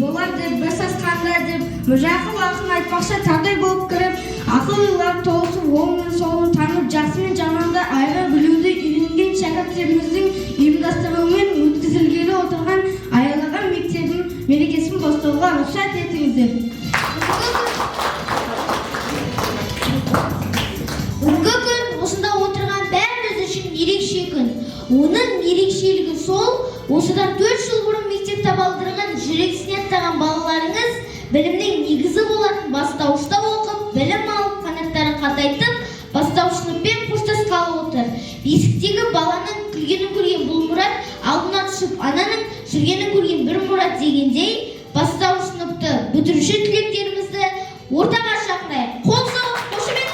болар деп бір сасқанда деп Мүжақып ақын айтпақша тардай болып кіріп, ақыл-ойлар толысып, оң мен солын танып, жақсы мен жаманды айыра білуді үйренген шәкірттеріміздің ұйымдастыруымен өткізілгелі отырған аялаған мектебінің мерекесін бастауға рұқсат етіңіздер. Бүгінгі күн осында отырған бәріміз үшін ерекше күн. Оның ерекшелігі сол, осыдан 4 жыл бұрын мектеп табалдырығын жүрексіне аттаған балаларыңыз білімнің негізі болатын бастауышта оқып, білім алып, қанаттарын қатайтып, бастаушылықпен қоштасқалы отыр. Бесіктегі баланың күлгенін көрген бұл мұрат, алдына түсіп, ананың жүргенін көрген бір мұрат дегендей, бастауыш сыныпты бітіруші түлектерімізді ортаға шақырайық. Қол соғып, қошеметтейік!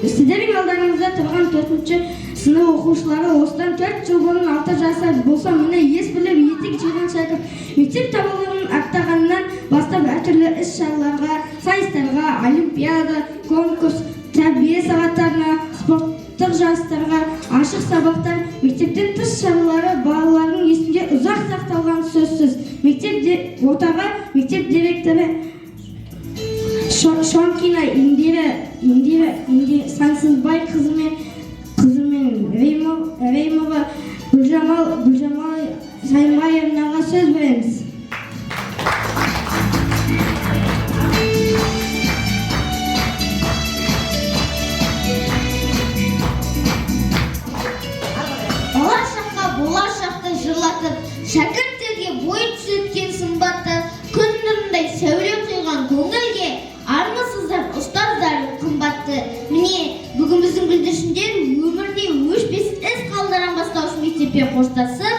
Сіздердің алдарыңызда тұрған 4-ші сынып оқушылары осыдан 4 жыл бұрын 6 жасар болса, міне ес біліп етек жиған шәкірт. Мектеп табалдырығын аттағаннан бастап әртүрлі іс-шараларға, сайыстарға, олимпиада, конкурс, тәрбие сағаттарына, спорттық жарыстарға, ашық сабақтар, мектептен тыс шаралары балалардың есінде ұзақ сақталған сөзсіз. Ортаға мектеп директоры Шонкина Индира Сансызбай қызымен Реймова Гүлжамал Саймаевнаға сөз береміз. Болашақты жырлатып, шәкірттерге бой түзеткен сымбатты, күн нұрындай сәуле құйған көңілге армысыздар ұстаздар қымбатты. Міне, бүгін біздің бүлдіршіндер өмірде өшпес із қалдырған бастауыш мектеппен қоштасып,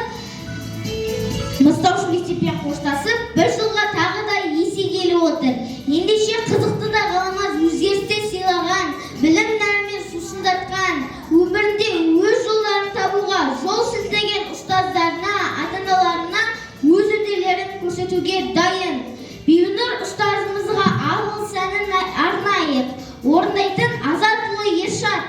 бір жылға тағы да есегелі отыр. Ендеше қызықты да ғаламат өзгерістер сыйлаған, білім нәрімен сусындатқан, өмірінде өз жолдарын табуға жол сілтеген ұстаздарына, ата-аналарына өз өнерлерін көрсетуге дайын. Бибінұр ұстазымызға алғыс әнін арнайық, орындайтын Азатұлы Ершат.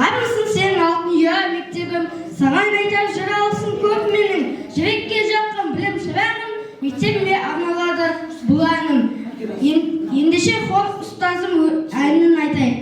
Армысың сен алтын ұя мектебім, саған айтар жыр алсын көп менің, жүрекке жақын білім шырағым, мектебіме арналады бұл әнім. Ендеше хор ұстазым әнін айтайық.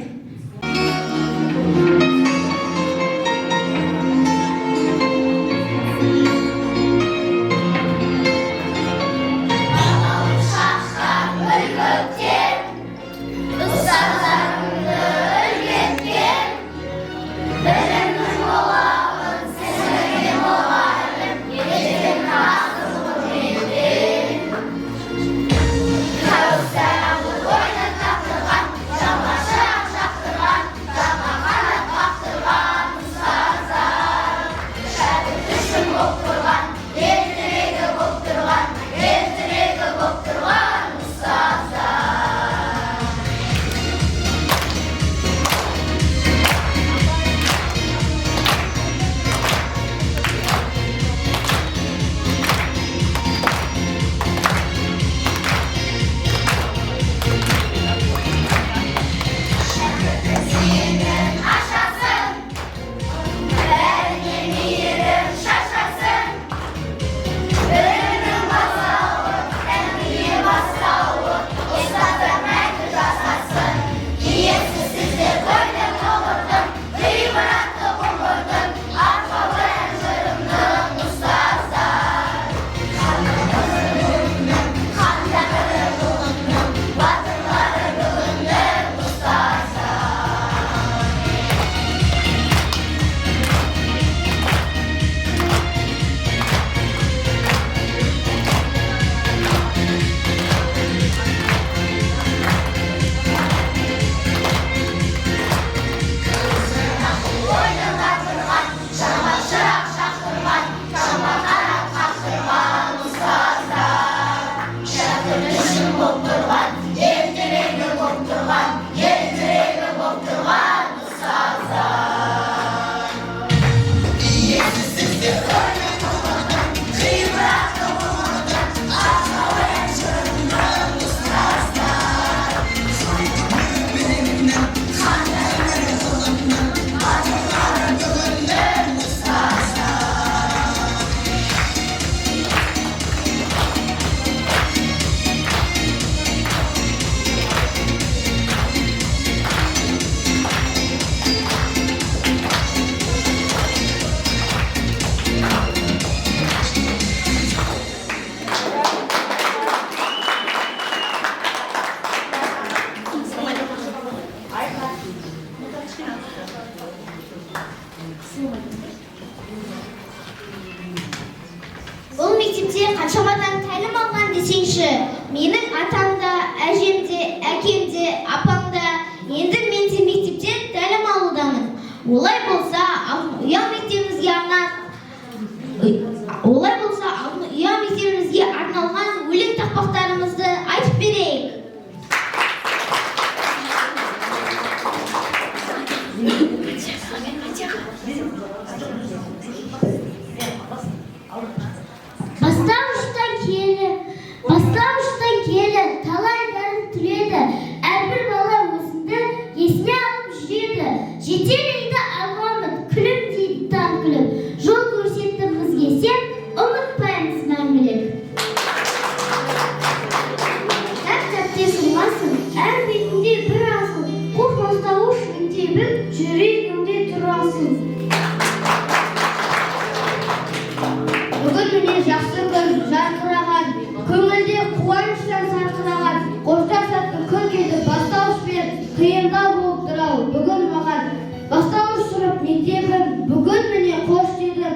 Бұл мектепте қаншамадан тәлім алған десеңші, менің атам да, әжем де, әкем де, апам да, енді мен де мектептен тәлім алудамын. Олай болса, алтын ұя мектебімізге арналған өлең тақпақтарымызды айтып берейік. Бастауыштан келі, талай дәрін түледі, әрбір бала өзіңді есіне алып жүреді. Жетелейді алғамын, күлім дейді таң күлім, жол көрсетті бізге сен, ұмытпаймыз мәңгілік. Әп-сәтте сылмасын, әр бетінде бір асыл, қоқ бастауыш мектебім жүрегімде тұрасың. Бүгін міне жақсы күн жарқыраған, көңілде қуаныштан сарқыраған, қоштасатын күн келді бастауышпен қиындау болып тұрау бүгін маған. Бастауыш сұрып мектебім, бүгін міне қош дедім.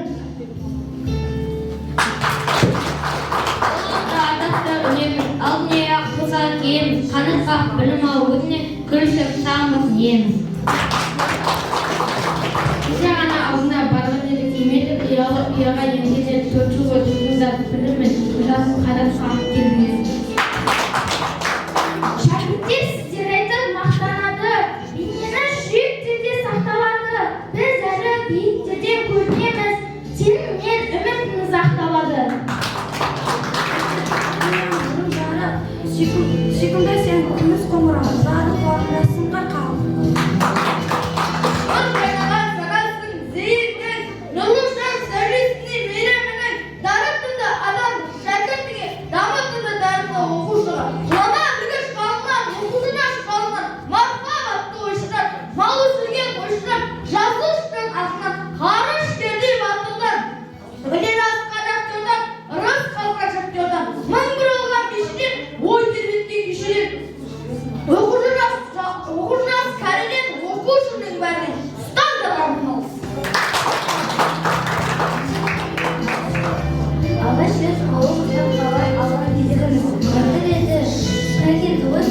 Атақты үнемін, алдын аяқ қылған ем, қанат қақ білім алу өтіне күлісіп сағымыз ем. Кеше ғана алдына барған едік емедік, ұяға еңгеде 4 жыл өтіңізді білімін, ұжасын қадап сағып келіңіз. Шәкірттер сіздерді мақтанады, бейнені жүректерде сақталады. Біз әрі биіктерде көрінеміз, сенің мен үмітіміз ақталады. Сүйкімді сен күміс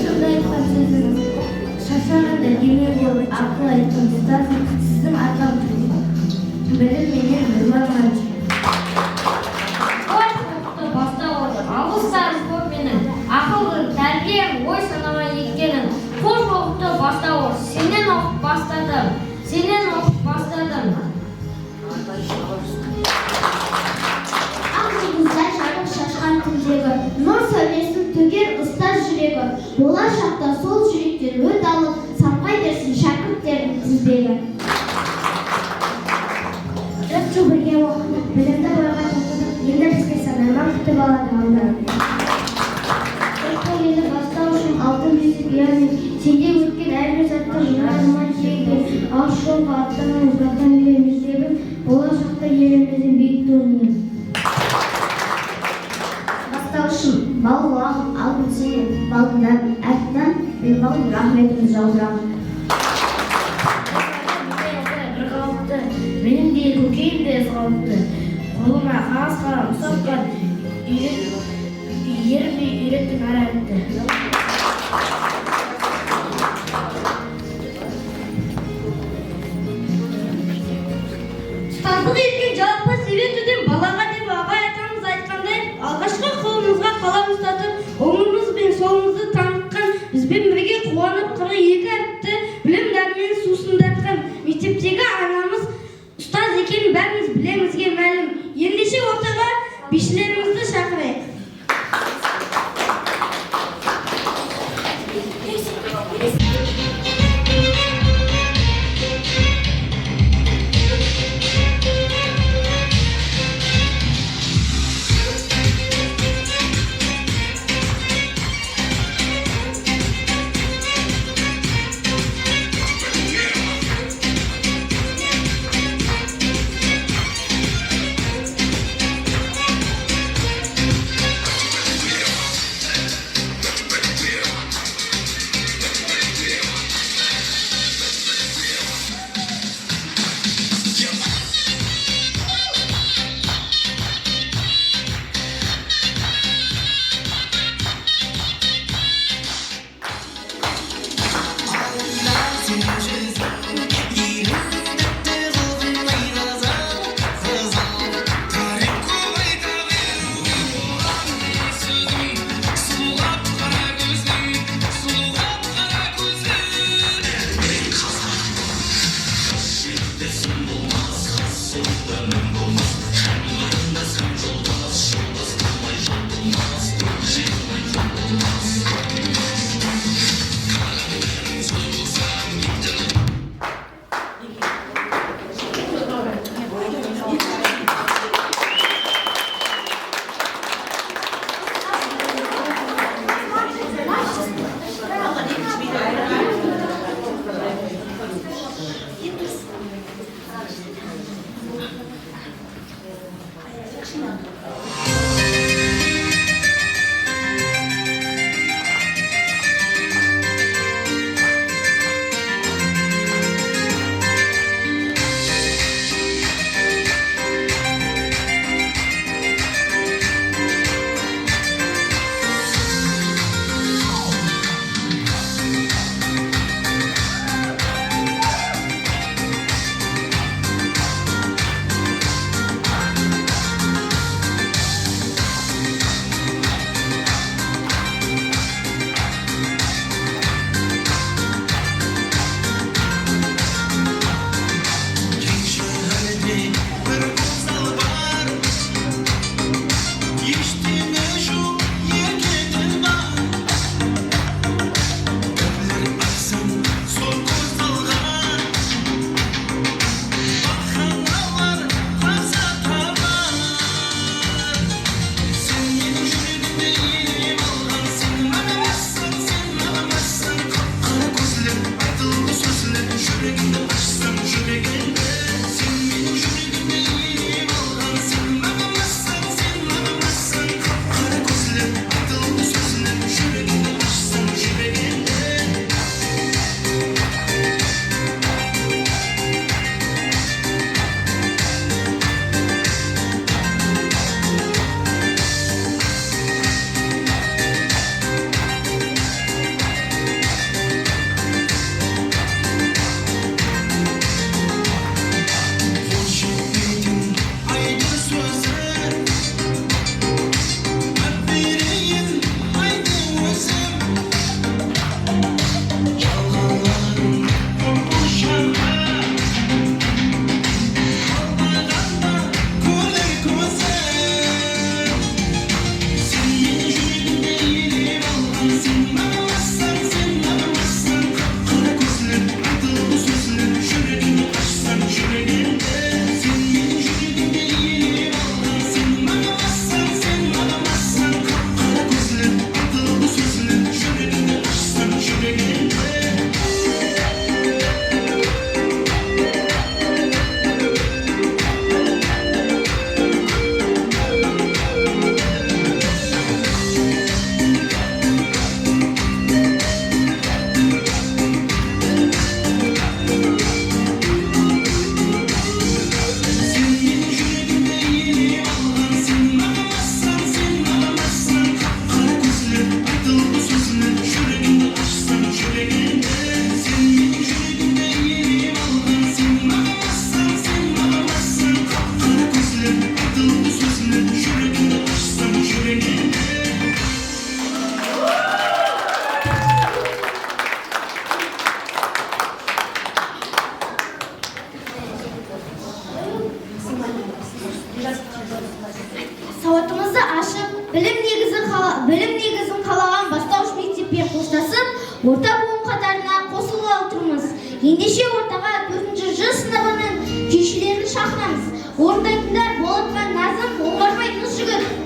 Осында айтқан сөзіңіз шаршағанда демеу болып ақыл айтқан ұстаз сіздің атам білім менен нұрланған. Ой, соқты бастауы, алғыстар көп менің, ақылдың тәрбием, ой санама еткенің. Қош оқыты бастауы, сенен оқып бастадым. Ақ жұлдыздай жарық шашқан күндегі нұр сәулесін төгер ұстаз жүрегі. Болашақта сол жүректен өт алып, самғай берсін шәкірттердің тізбегі. 4 жыл бірге оқыдық, білімді ойға тоқтадық, енді бізге санайман күтіп алады алда. Оқу елі бастау үшін алтын бесік яғни сенде өткен әрбір затты жинағынан жеңген аш жолға аттаған ұзақтан бері мектебін болашақта еліміздің биік туын. Бастаушым, балуағым, алдым сені балыңдан, әртінен мен балым рахметіміз жаудырамын. Менің де көкейім де ызғалыпты. Қолыма қағаз қалам ұстатқан ерімей үйреттің әрәтті. Ұстаздық еткен жалпы себетуден балаға деп абай атамыз айтқандай, алғашқы қолымызға қалам ұстатып, оңымыз бен солымызды танытқан, бізбен бірге қуанып 42 әріпті білім дәрмен сусындатқан мектептегі анамыз ұстаз екенін бәріміз білемізге мәлім. Ендеше ортаға бишілерімізді шақырайық. қатарына қосылғалы тұрмыз. Ендеше ортаға 4-ші Ж сыныбының күйшілерін шақырамыз. Орындайтындар Болатхан Назым, Оңғарбай Нұржігіт.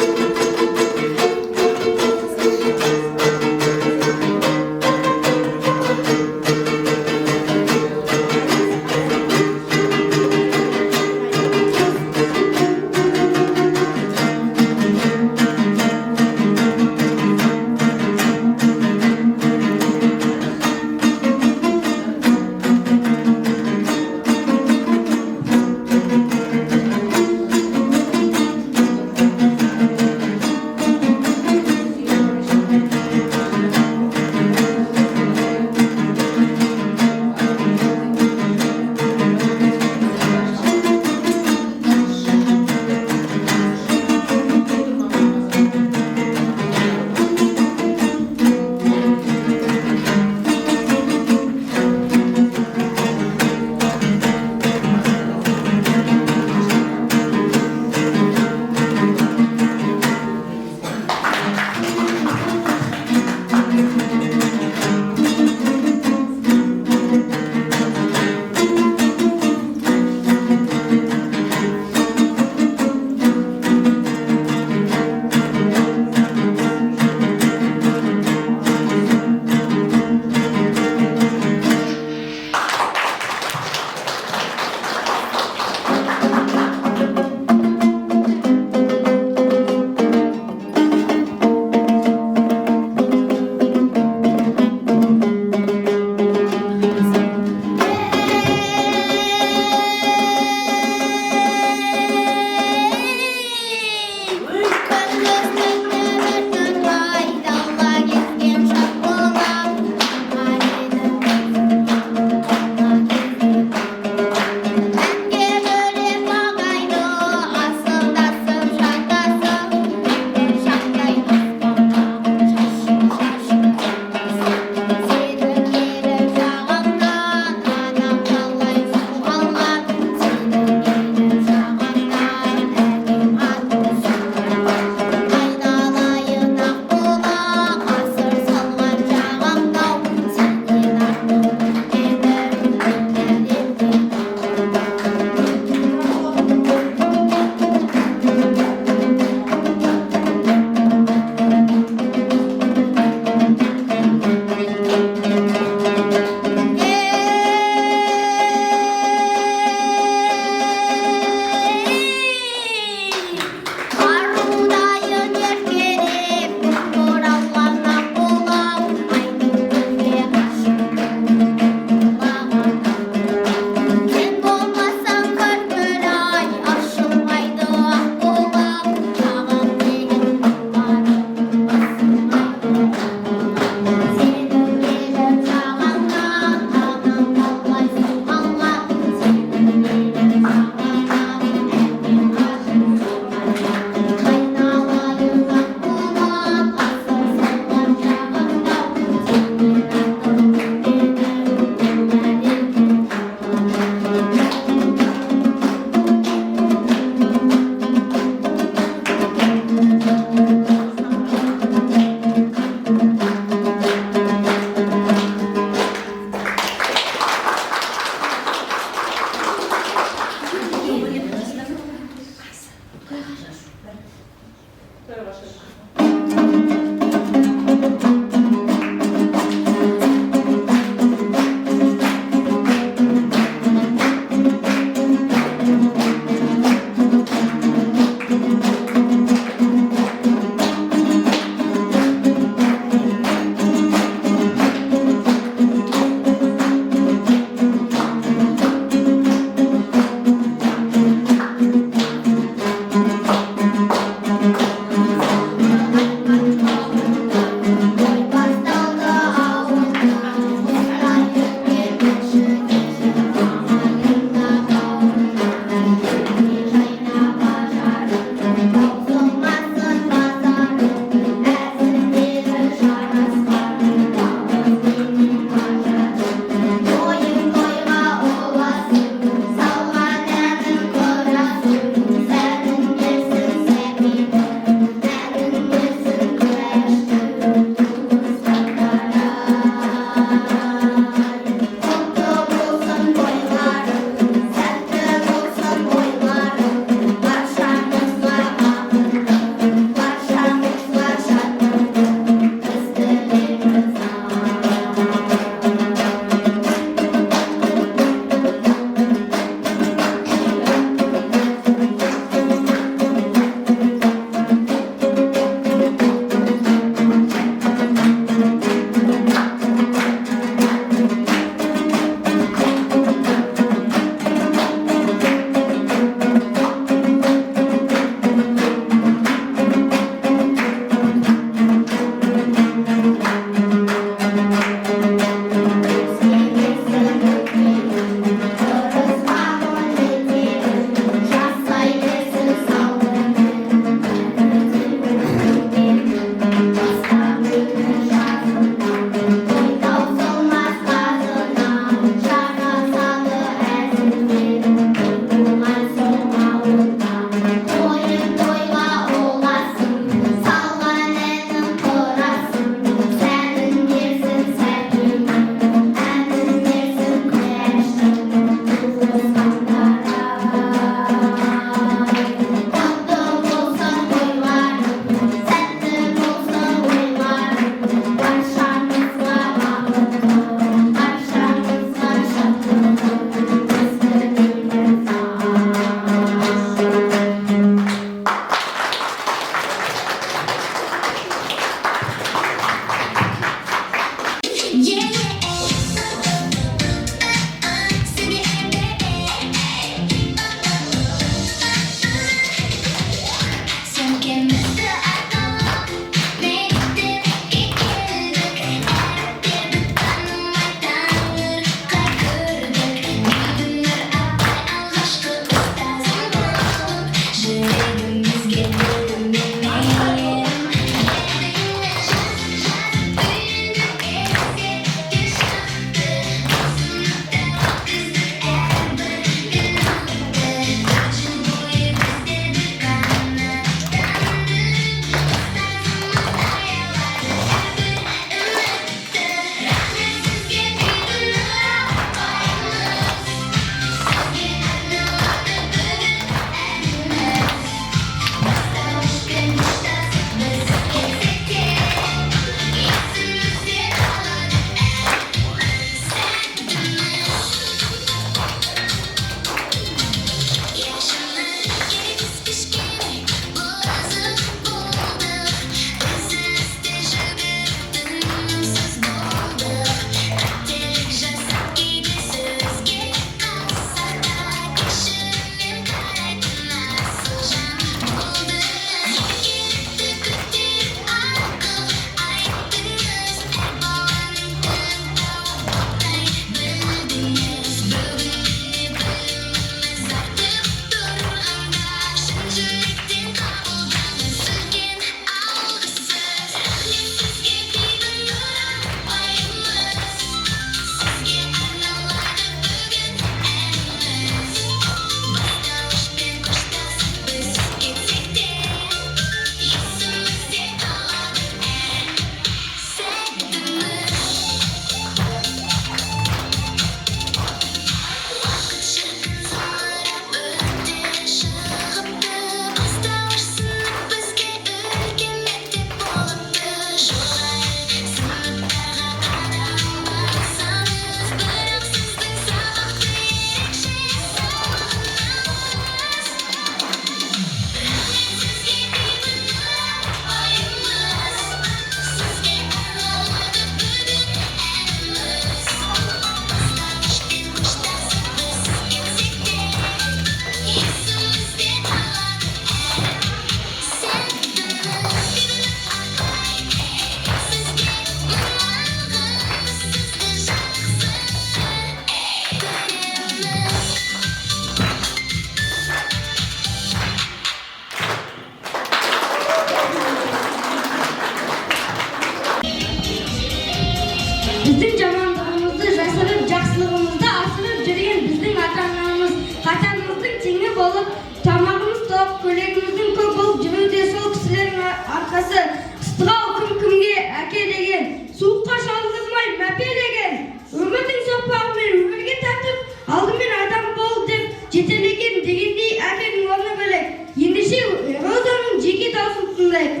Біздің жамандығымызды жасырып, жақсылығымызды асырып жүрген біздің ата-анамыз, қатарымыздың теңі болып, тамағымыз тоқ, көйлегіміздің көп болып жүруде сол кісілердің арқасы. Ыстық-ау кім-кімге әке деген, суыққа шалдырмай мәпе деген, өмірдің соқпағымен өмірге тартып, алдымен адам бол деп жетелеген дегендей әкенің орны бөлек. Ендеше Розаның жеке дауысын тыңдайық.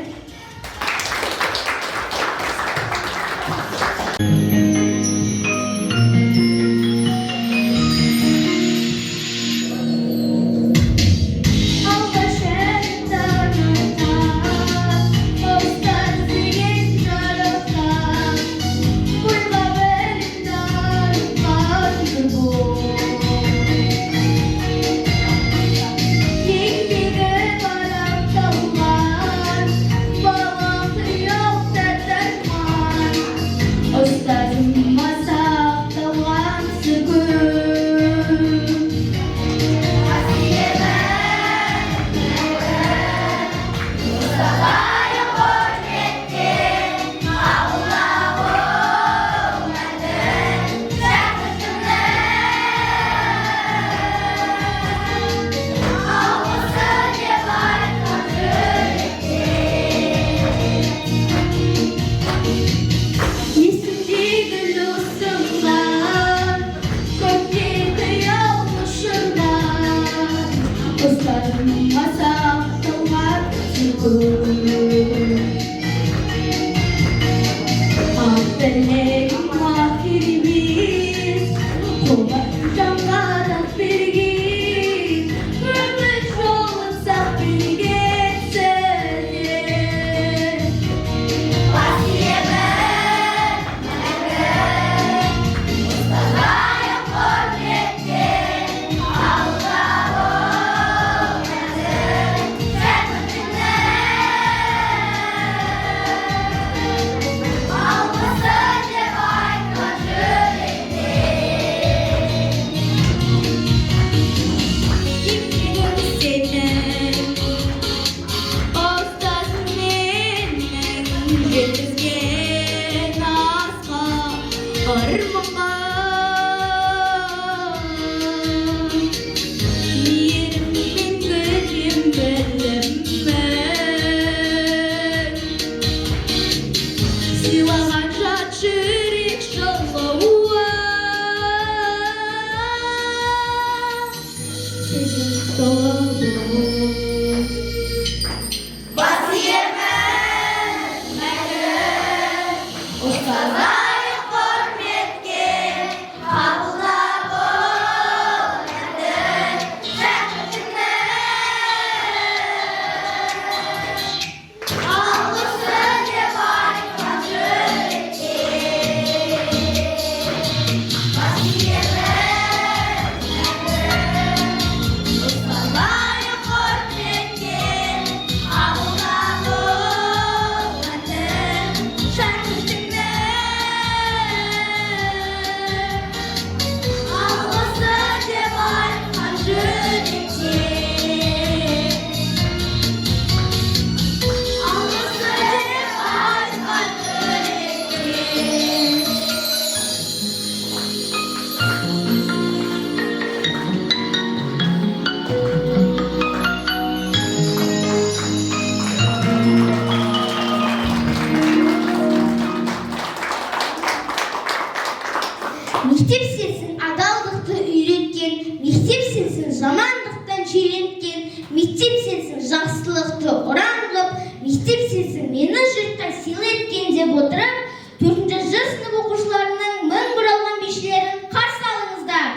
Мектеп сенсін адалдықты үйреткен, мектеп сенсін жамандықтан жиренткен, мектеп сенсін жақсылықты ұран қып, мектеп сенсін мені жұртқа сыйлы еткен деп отырып, 4-ші Ж сынып оқушыларының мың бұралған бишілерін қарсы алыңыздар.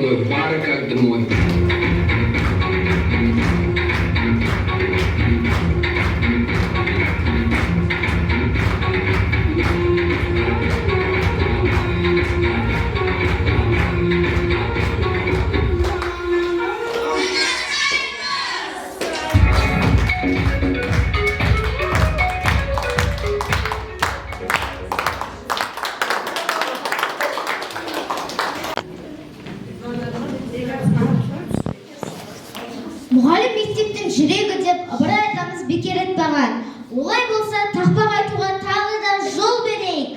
тобой пары как домой. Мұғалім мектептің жүрегі деп ыбырай атамыз бекер айтпаған. Олай болса, тақпақ айтуға тағы да жол берейік.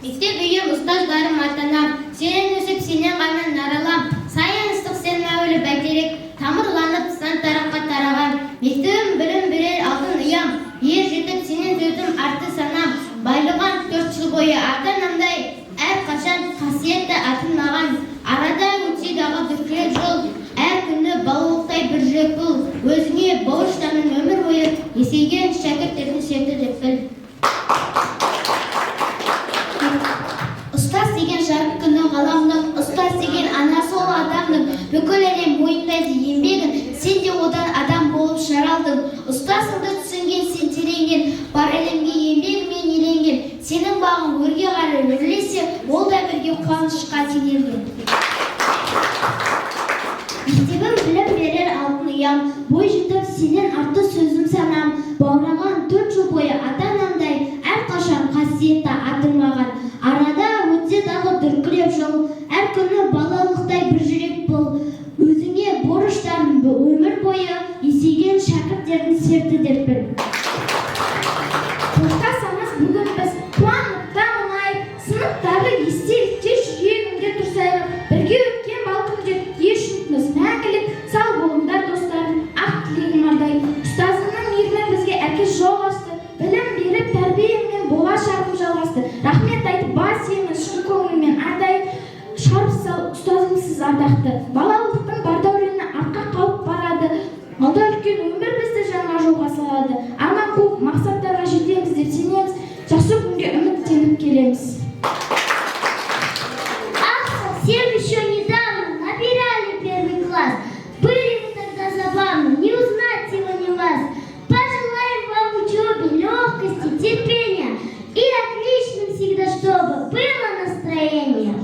Мектеп үйім ұстаздарым атанам, сенен өсіп сенен ғана наралам. Сайын ыстық сен мәуілі бәйтерек, тамырланып сан тарапқа тараған. Мектебім білім берер алтын ұям, ер жетіп сенен сөзім артты санам. Байлыған 4 жыл бойы ата-анамдай, әр қашан қасиетті атын маған. Арада өтсе дағы дүркірек жол, әр күнді балалықтай бір жүрек бұл. Өзіңе борыштамын өмір бойы, есейген шәкірттердің серті деп біл. Ұстаз деген жарық күні ғаламның, ұстаз деген анасы ол адамның. Бүкіл әлем мойындайды еңбегін, сен де одан адам болып жаралдың. Ұстазыңды түсінген сен тереңген, бар әлемге еңбегімен еленген. Сенің бағың өрге қарай өрлесе, ол да бірге қуанышқа теңелген. Мектебім білім берер алтын ұям, бой жетіп сенен артты сөзім санам. Баураған 4 жыл бойы ата-анамдай, әр қашан қасиетті атың маған. Арада өтсе дағы дүркіреп жол, әр күні балалықтай бір жүрек бол. Өзіңе борыштарым өмір бойы, есейген шәкірттердің серті деп біл. Қоштасамыз бүгін біз қуанып мұңай, сыныптағы естелікке жүрегімде тұрсайық. Бірге өткен бал күндер еш ұмытпас мәңгілік, сау болыңдар достарым, ақ тілегім ардай. Ұстазымның мейірімі бізге әкес жол ашты, білім беріп тәрбиеммен болашағым жалғасты. Рахмет айтып бас иеміз шын көңілмен ардай, шарп сал ұстазымсыз ардақты. Балалықтың бар дәурені артқа қалып барады, алда үлкен өмір бізді жаңа жолға салады. Арман көп мақсаттарға жетеміз деп сенеміз, жақсы күнге үміттеніп келеміз. Совсем еще недавно набирали первый класс. Были вы тогда забавны, не узнать его не вас. Пожелаем вам учебы, легкости, терпения и отличным всегда, чтобы было настроение.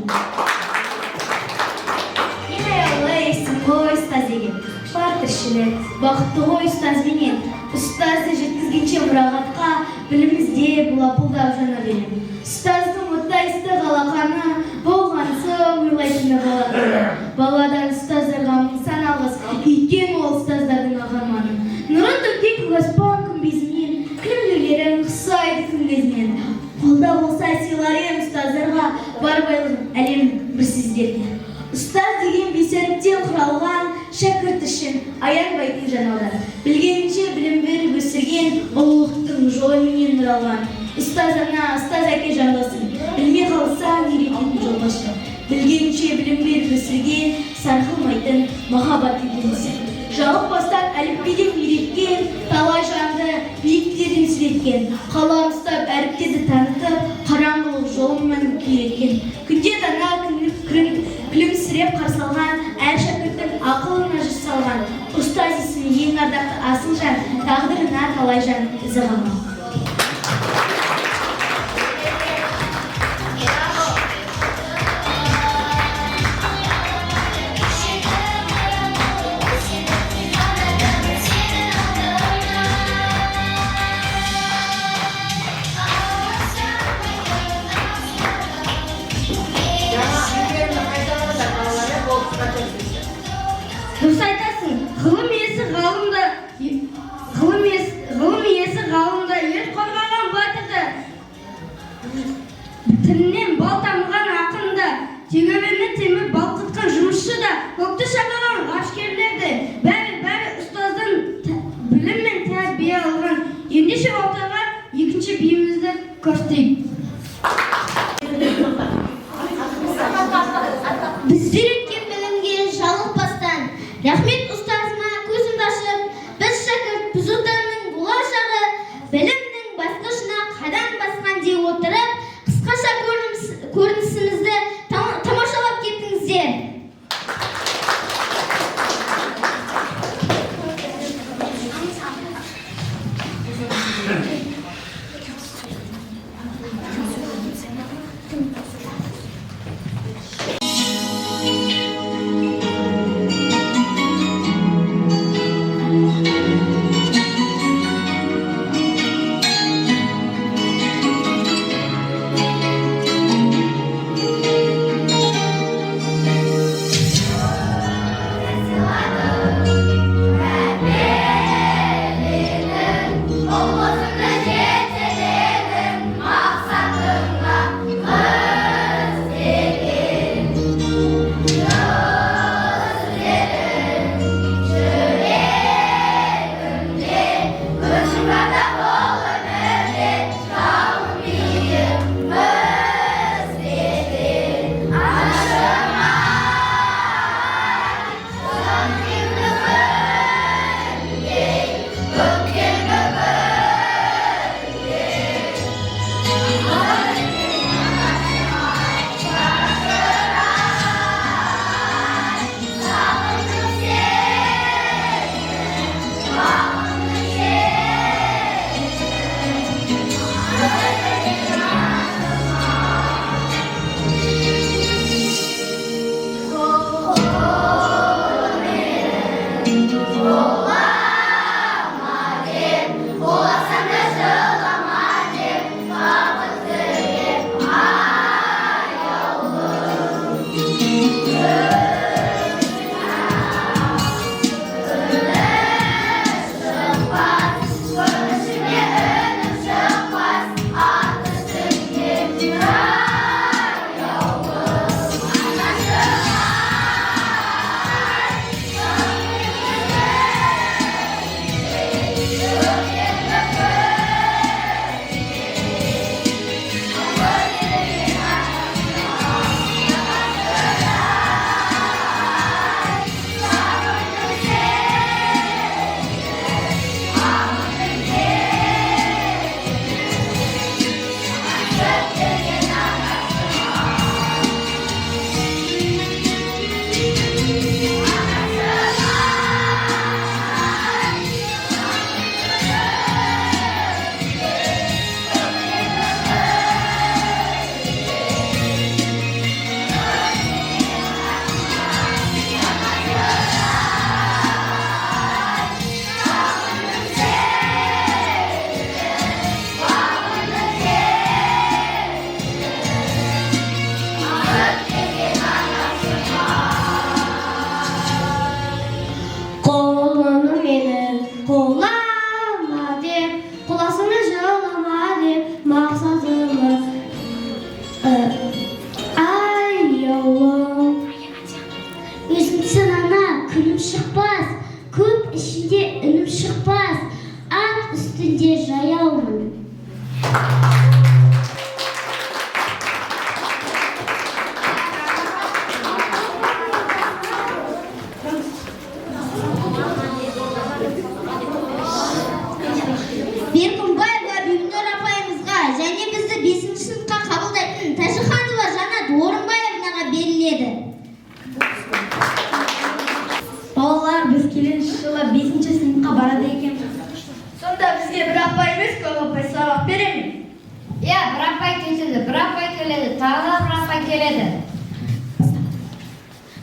Ұстаз деген бар тіршілік, бақытты ғой ұстаз менен. Ұстазды жеткізгенше мұрағатқа, білімізде бұлапылдап жана берем. Ұстаздың мұттайсты қалақаны, болған соң ойлайтыны қалақаны. Баладан ұстаздарға мың сан алғыс, өйткені ол ұстаздардың ағарманы. Нұрын төккен аспан күмбезінен, күлгілерін құсайды күнгезінен. Қолда болса сыйлар ем ұстаздарға, бар байлығын әлемнің бір сіздеріне. Ұстаз деген бейсеріктен құралған, шәкірт үшін аянбайтын жаналар. Білгенінше білім беріп өсірген, ұлылықтың жолыменен нұралған. Ұстаз ана, ұстаз әке жандасың, білмей қалсаң үйрететін жолбашы. Білгенінше білім беріп өсірген, сарқылмайтын махаббат етемісің. Жауып бастан әліппеден үйреткен, талай жанды биіктерден сүреткен. Қалам ұстап әріптерді танытып, қараңғылық жолымен күйреткен. Күнде дана күлімсіреп қарсалған, әр шәкірттің ақылына жыр салған. Ұстаз есімі ең ардақты асыл жан, тағдырына талай жан ізі қалған. Дұрыс айтасың, ғылым иесі ғалымда, ел қорғаған батырды, тілінен бал тамылған ақынды, тегеуріні темір балқытқан жұмысшы да, көкті шарлаған ғарышкерлерді, бәрі ұстаздан білім мен тәрбие алған. Ендеше ортаға екінші биімізді көрсетейік. Біздер еткен білімге жалықпастан, рахмет ұстазыма көзімді ашып, біз шәкірт, біз отанның болашағы білімнің басқышына қадам басқан дей отырып, қысқаша көрінісімізді тамашалап кеттіңіздер.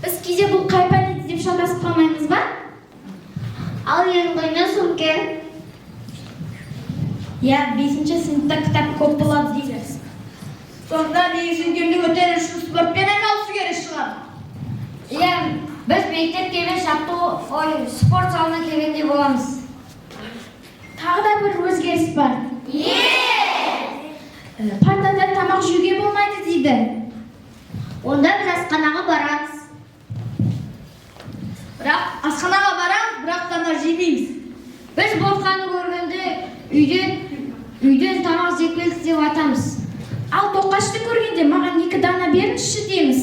Біз кейде бұл қай пәлет деп шатасып қалмаймыз ба? Ал ең қойна сөмке. Я 5-ші сыныпта кітап көп болады дейді. Сонда негізін кемді көтерер үшін спортпен айналысы керек шығар. Иә, біз мектепке емес спорт залына келгенде боламыз. Тағы да бір өзгеріс бар. Партада тамақ жеуге болмайды дейді. Онда біз асханаға барамыз. Бірақ асханаға барамыз, бірақ тамақ жемейміз. Біз ботқаны көргенде үйден тамақ жеп келдік деп айтамыз. Ал тоқашты көргенде маған 2 дана беріңізші дейміз.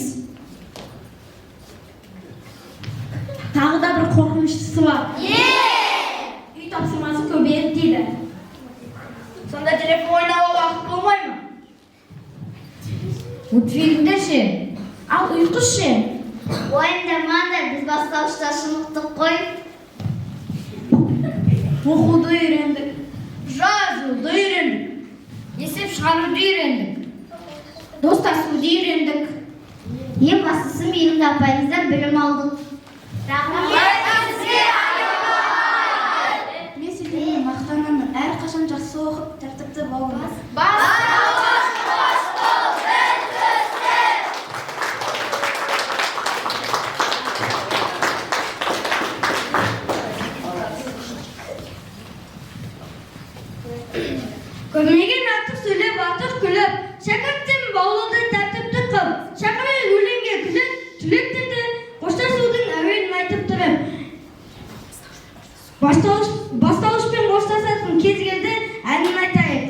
Тағы да бір қорқыныштысы бар. Үй тапсырмасы көбейеді дейді. Сонда телефон ойнауға уақыт болмай ма? Мультфильмдер ше? Ал ұйқы ше? Уайымдамаңдар, біз бастауышта шынықтық қой. Оқуды үйрендік, жазуды үйрендік, Есеп шығаруды үйрендік. достасуды үйрендік. Ең бастысы менің апайымыздан білім алдық. Мен сендермен мақтанамын. Әрқашан жақсы оқып, тәртіпті болыңыз. Көрмеген артық сөйлеп, артық күліп, шәкірттен баулуды тәртіпті қыл. Шақырай өлеңге күліп, түлектеді, қоштасудың әуенін айтып тұрып. Бастауышпен қоштасатын кез келді, әнін айтайық.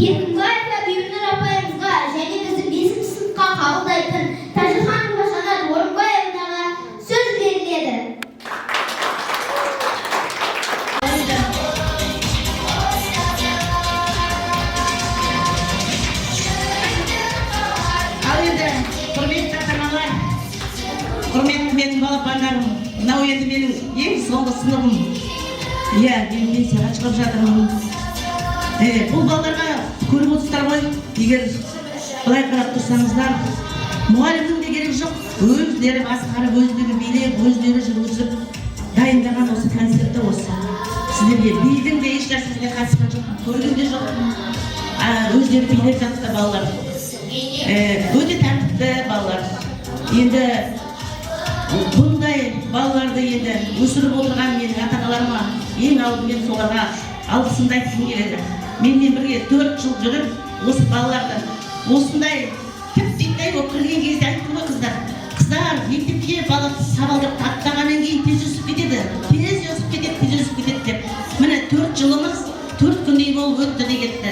Еркінбаева Бибінұр апайымызға және бізді 5-ші сыныпқа қабылдайтын Тәжіханова Жанат Орынбаевнаға сөз беріледі. Ал енді, құрметті ата-аналар, құрметті менің балапандарым, мынау енді менің ең соңғы сыныбым. Иә, мен пенсияға шығып жатырмын. Бұл балаларға көріп отырсыздар ғой, егер былай қарап тұрсаңыздар, мұғалімнің де керек жоқ, өздері басқарып, өздері билеп, өздері жүргізіп дайындаған осы концертті осы. Сіздерге бидің де еш нәрсесіне қатысқан жоқпын, көрген де жоқпын. өздері билеп жатты балалар. Өте тәртіпті балалар. Енді бұндай балаларды енді өсіріп отырған менің ата-аналарыма ең алдымен соларға алғысымды айтқым келеді. Менімен бірге 4 жыл жүріп, осы балаларды осындай тіп-титтей болып кірген кезде айттым ғой қыздар. Қыздар, мектепке бала сабалдырып аттағаннан кейін тез өсіп кетеді деп. Міне 4 жылымыз 4 күндей болып өтті де кетті.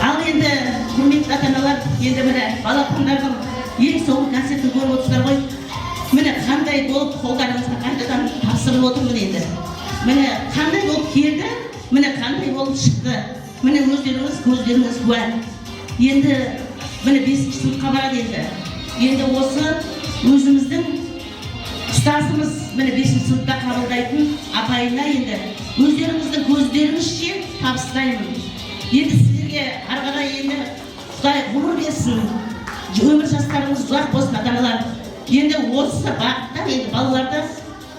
Ал енді құрметті ата-аналар, енді міне балапандардың ең соңғы концертін көріп отырсыздар ғой. Міне қандай болып қолдарыңызға қайтадан тапсырып отырмын енді. Міне қандай болып келді, міне қандай болып шықты. Міне өздеріңіз көздеріңіз куә. Енді міне 5-ші сыныпқа барады енді. Енді осы өзіміздің ұстазымыз міне 5-ші сыныпта қабылдайтын апайына енді өздеріңіздің көздеріңізше табыстаймын. Енді сіздерге ары қарай енді Құдай ғұмыр берсін. Өмір жастарыңыз ұзақ болсын ата-аналар. Енді осы бағытта енді балаларды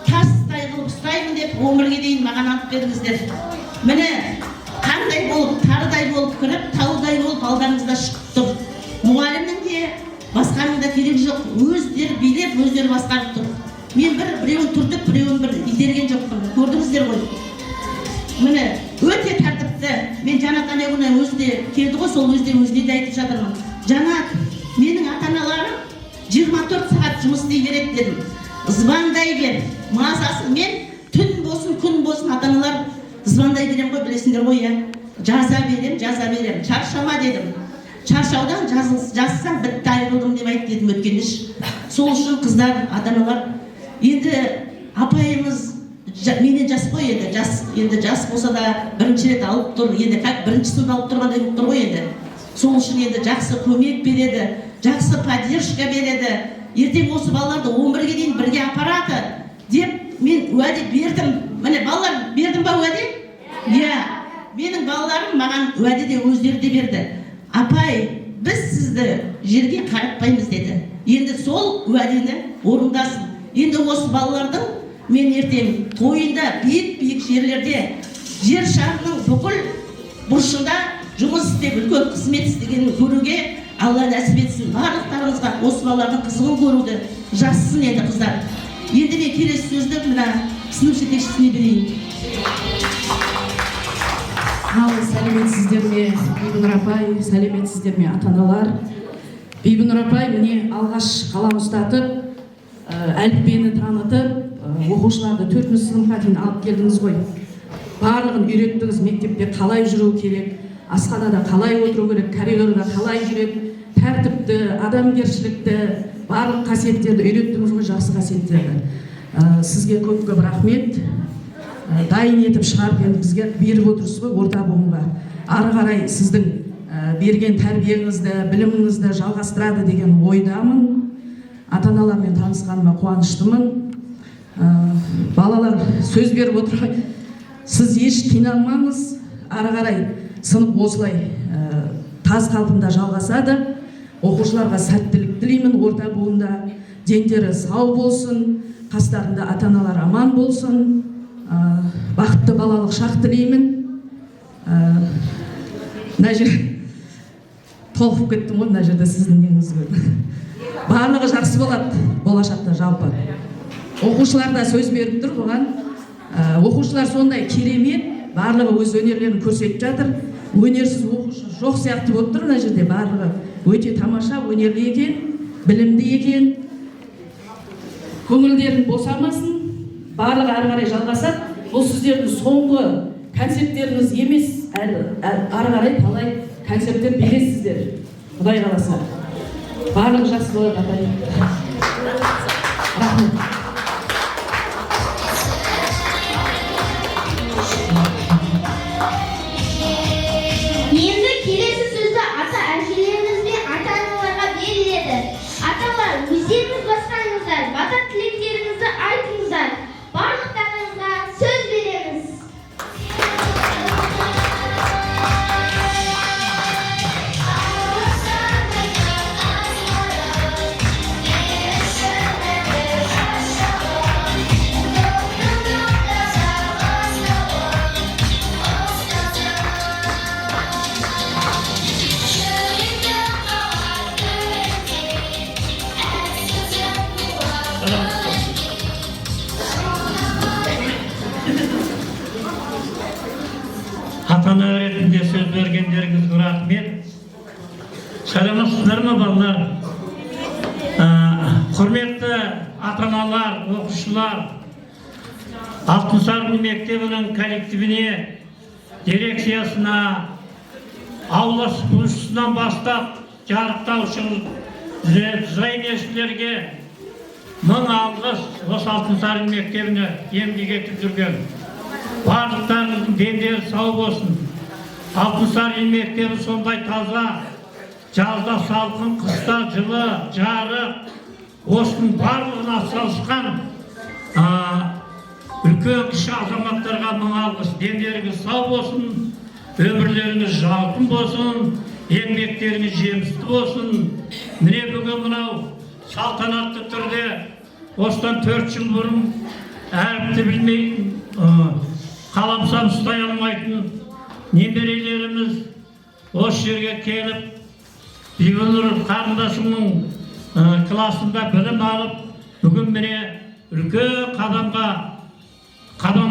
тастай қылып ұстаймын деп өмірге дейін маған ант беріңіздер. Міне қандай болып, тарыдай болып кіріп, таудай болып алдарыңызда шығып тұр. Мұғалімнің де басқаның да керек жоқ. Өздері билеп, өздері басқарып тұр. Мен біреуін түртіп, біреуін бір итерген жоқпын. Көрдіңіздер ғой. Міне өте тәртіпті. Мен Жанат анегүні өзіне келді ғой, сол өзіне де айтып жатырмын. Жанат, менің ата-аналарым 24 сағат жұмыс істей береді дедім. Звондай бер, мазасын мен түн болсын, күн болсын ата-аналар звондай берем ғой, білесіңдер ғой, жаза берем, шаршама дедім. Шаршаудан жазсам бітті айырылдым деп айт дедім өткендеш. Сол үшін қыздар, ата-аналар, енді апайымыз менен жас қой енді жас болса да бірінші рет алып тұр, енді бірінші сынып алып тұрғандай болып тұр ғой енді. Сол үшін енді жақсы көмек береді, жақсы поддержка береді. Ертең осы балаларды 11-ге дейін бірге апарады деп мен уәде бердім. Міне балалар бердім ба уәде? Иә. Менің балаларым маған уәде де өздері де берді. Апай, біз сізді жерге қаратпаймыз деді. Енді сол уәдені орындасын. Енді осы балалардың мен ертең тойында биік жерлерде жер шарының бүкіл бұрышында жұмыс істеп, үлкен қызмет істегенін көруге Алла нәсіп етсін. Барлықтарыңызға осы балалардың қызығын көруді жазсын енді қыздар. Енді мен келесі сөзді мына сынып жетекшісіне берейін. Ал сәлеметсіздер ме, Бибінұр апай, сәлеметсіздер ме, ата-аналар. Бибінұр апай міне алғаш қалам ұстатып, әліппені танытып, оқушыларды 4-ші сыныпқа дейін алып келдіңіз ғой. Барлығын үйреттіңіз, мектепте қалай жүру керек, асханада қалай отыру керек, коридорда қалай жүреді, тәртіпті, адамгершілікті, барлық қасиеттерді үйреттіңіз ғой, жақсы қасиеттерді. Сізге көп-көп рахмет. Дайын етіп шығарып енді бізге беріп отырсыз ғой орта буынға. Ары қарай сіздің берген тәрбиеңізді, біліміңізді жалғастырады деген ойдамын. Ата-аналармен танысқаныма қуаныштымын. Балалар сөз беріп отыр. Сіз еш қиналмаңыз, ары қарай сынып осылай таз қалпында жалғасады. Оқушыларға сәттілік тілеймін орта буында. Дендері сау болсын, қастарында ата-аналар аман болсын. Бақытты балалық шақ тілеймін. Мына жер толқып кеттім ғой, мына жерде сіздің неңіз ғой. Барлығы жақсы болады болашақта жалпы. Оқушылар да сөз беріп тұр бұған. Оқушылар сондай керемет, барлығы өз өнерлерін көрсетіп жатыр. Өнерсіз оқушы жоқ сияқты болып тұр мына жерде. Барлығы өте тамаша, өнерлі екен, білімді екен. Көңілдерін босамасын, барлығы ары қарай жалғасады. Бұл сіздердің соңғы концерттеріңіз емес, ары қарай талай концерттер бересіздер. Құдай қаласа. Барлығы жақсы болады, атай. Рахмет. Енді келесі сөзді ата-әжелеріңіз бен ата-аналарға беріледі. Аталар, өздеріңіз бастаңыздар, бата тілектеріңізді айтыңыздар. Барлықтарыңызға сөз береміз. Саламатсыздар ма балалар? Құрметті ата-аналар, оқушылар, Алтынсары мектебінің коллективіне, дирекциясына, аула сыпырушысынан бастап жарықтаушы дизайнерлерге мың алғыс. Осы Алтынсары мектебіне еңбек етіп жүрген барлықтарыңыздың дендері сау болсын. Алтынсары мектебі сондай таза, жазда салқын, қыста жылы, жарық, осының барлығына атсалысқан үлкен кіші азаматтарға мың алғыс. Дендеріңіз сау болсын, өмірлеріңіз жарқын болсын, еңбектеріңіз жемісті болсын. Міне бүгін мынау салтанатты түрде осыдан 4 жыл бұрын әріпті білмейтін, қаламсап ұстай алмайтын немерелеріміз осы жерге келіп, Бибінұр қарындасымның классында білім алып, бүгін міне үлкен қадам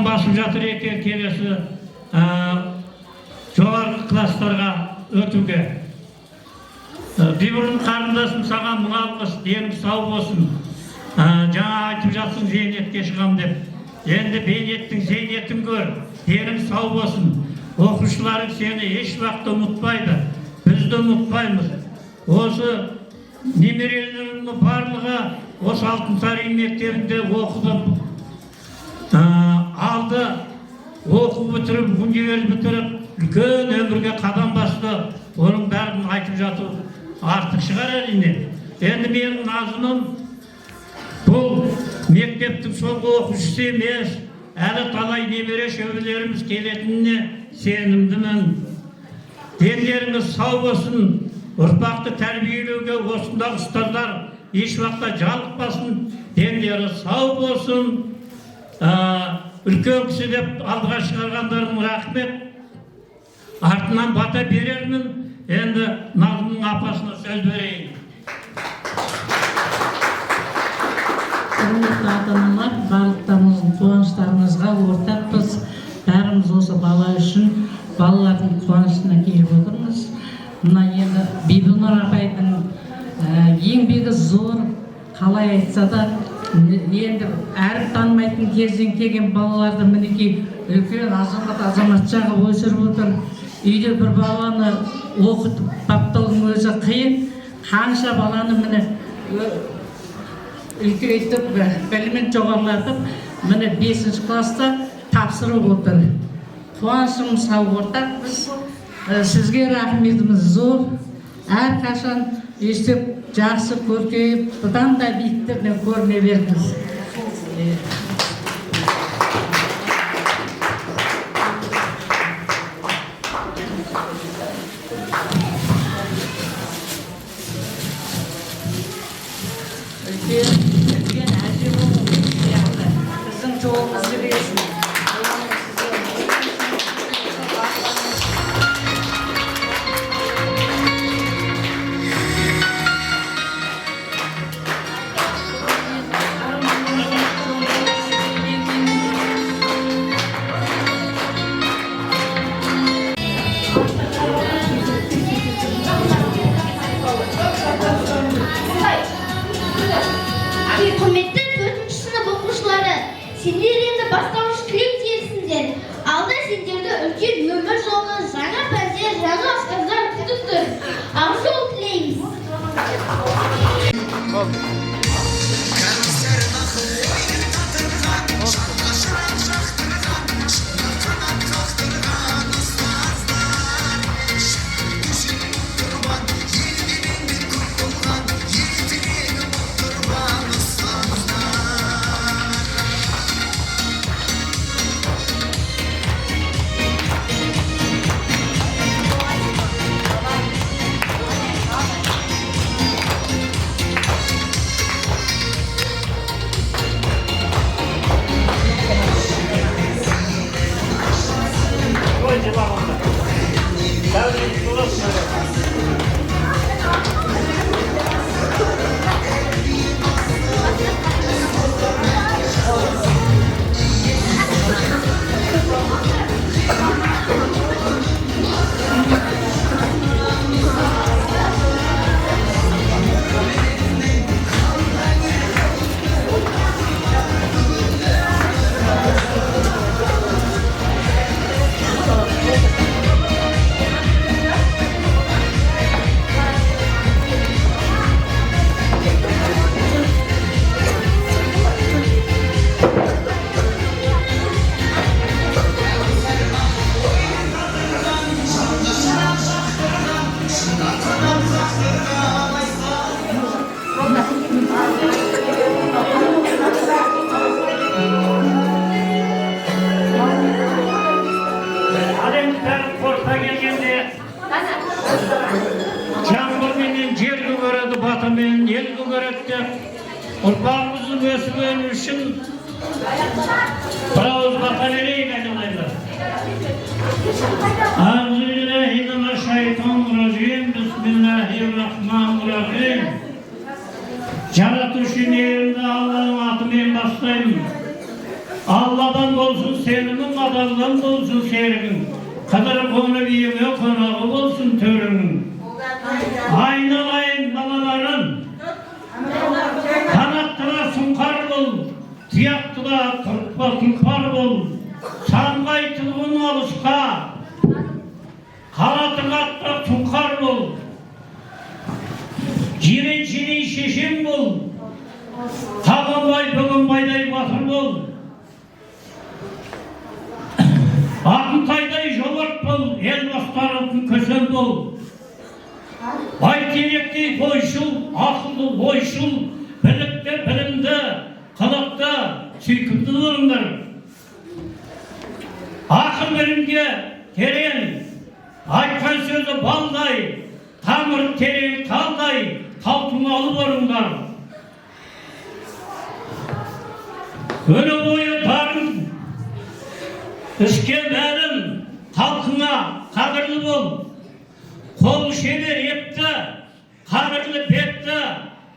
басып жатыр екен келесі жоғарғы класстарға өтуге. Бибінұр қарындасым, саған мың алғыс, денің сау болсын. Жаңа айтып жатсың, зейнетке шығам деп. Енді бейнеттің зейнетін көр, денің сау болсын. Оқушыларың сені еш уақытта ұмытпайды, біз де ұмытпаймыз. Осы немерелерімнің барлығы осы Алтынсары мектебінде оқыды, алды, оқу бітіріп, универ бітіріп, үлкен өмірге қадам басты. Оның бәрін айтып жату артық шығар әрине. Енді менің назымым бұл мектептің соңғы оқушысы емес, әлі талай немере шөберелеріміз келетініне сенімдімін. Дендеріңіз сау болсын. Ұрпақты тәрбиелеуге осындағы ұстаздар еш уақытта жалықпасын, дендері сау болсын. Үлкен кісі деп алдыға шығарғандарың рахмет. Артынан бата берермін. Енді Назымның апасына сөз берейін. Құрметті ата-аналар, барлықтарыңыздың қуаныштарыңызға ортақпыз. Бәріміз осы бала үшін балалардың қуанышына келіп отырмыз. Мына енді Бибінұр апайдың еңбегі зор, қалай айтса да, енді әріп танымайтын кезден келген балаларды мінекей үлкен азаматшаға өсіріп отыр. Үйде бір баланы оқытып баптаудың өзі қиын. Қанша баланы міне үлкейтіп, білімін жоғарылатып, міне 5 класста тапсырып отыр. Қуанышымыз сау ортақ. Біз сізге рахметіміз зор. Әрқашан өстіп жақсы көркейіп, бұдан да биіктеріне көріне беріңіз. Үлкен әже болу сияқты біздің жолымыз жүресін. Құрметті 4-ші сынып оқушылары, сендер енді бастауыш түлек тиесіңдер. Алда сендерді үлкен өмір жолы, жаңа пәндер, жаңа ұстаздар күтіп тұр. Ақ жол тілейміз. Alemler orta gelgende Жаңбыр менен жер көгөрөдү, бата менен ел көгөрөт деп урпагыбыздын өсүп өнүшү үчүн бир ауыз бата берейик айналайындар. Бисмиллахиррахманиррахим. Жаратушы неринде Алланын атымен баштайм. Алладан болсун сенімің, адамдан болсун серігің. Қадыр қонып үйіңе қонағы болсын төріңің. Айналайын балаларым, қанаттыра сұңқар бол, тұяқтыра тұлпар бол, санғай тұлғын алысқа, қалатыңатта сұңқар бол, жирен шешен бол, Қабанбай Бөгенбайдай батыр бол, Алтынтайдай жомарт бол, ел бастарын көсем бол. Байтеректей бойшыл, ақылды бойшыл, білікті, білімді, қылықты, сүйкімді болыңдар. Ақыл білімге терең, айтқан сөзі балдай, тамыр терең талдай, талтымалы болыңдар. Өні бойы дарын, іске мәлім, халқыңа қадірлі бол. Қол шебер епті, қадірлі бетті,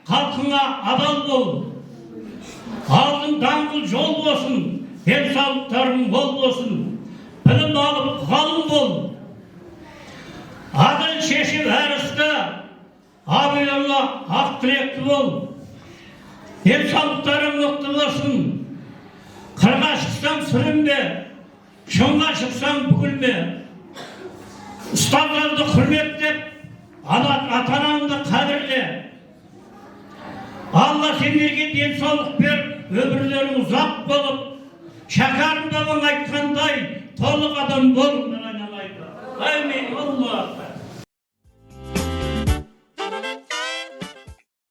халқыңа адал бол. Алдың даңғыл жол болсын, денсаулықтарың мол болсын. Білім алып ғалым бол. Адыл шешіп әрісті, абыйлы ақ тілекті бол. Денсаулықтарың мықты болсын. Қырға шықсаң сүрінбе, шыңға шықсаң бүгілме. Ұстаздарды құрметтеп, ата-анаңды қадірле. Алла сендерге денсаулық бер, өмірлерің ұзақ болып, шәкәрім бабаң айтқандай, толық адам болыңдар айналайындар. Әмин. Алла.